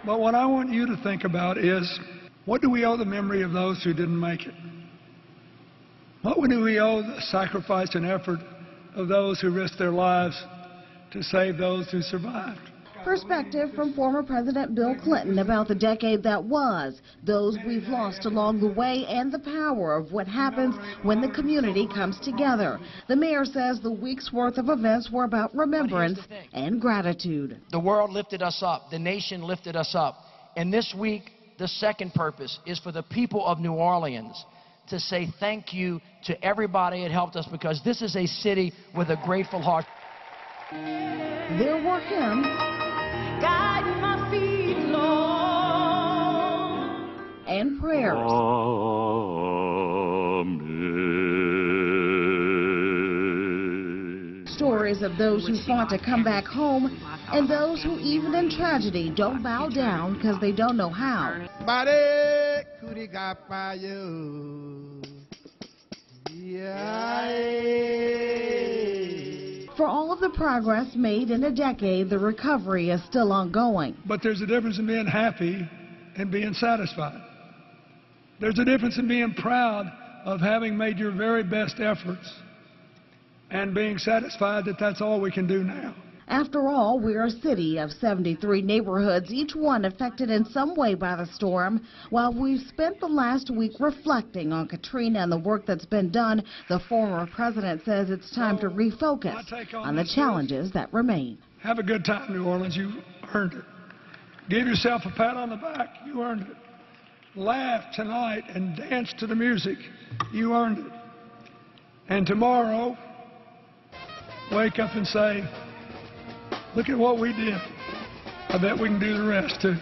But what I want you to think about is, what do we owe the memory of those who didn't make it? What do we owe the sacrifice and effort of those who risked their lives to save those who survived? Perspective from former President Bill Clinton about the decade that was, those we've lost along the way, and the power of what happens when the community comes together. The mayor says the week's worth of events were about remembrance and gratitude. The world lifted us up. The nation lifted us up. And this week, the second purpose is for the people of New Orleans to say thank you to everybody that helped us, because this is a city with a grateful heart. There were hymns, guide my feet, Lord, and prayers. Amen. Stories of those who fought to come back home, and those who even in tragedy don't bow down because they don't know how. For all of the progress made in a decade, the recovery is still ongoing. But there's a difference in being happy and being satisfied. There's a difference in being proud of having made your very best efforts and being satisfied that that's all we can do now. After all, we're a city of 73 neighborhoods, each one affected in some way by the storm. While we've spent the last week reflecting on Katrina and the work that's been done, the former president says it's time to refocus on the challenges that remain. Have a good time, New Orleans. You earned it. Give yourself a pat on the back. You earned it. Laugh tonight and dance to the music. You earned it. And tomorrow, wake up and say, look at what we did. I bet we can do the rest, too.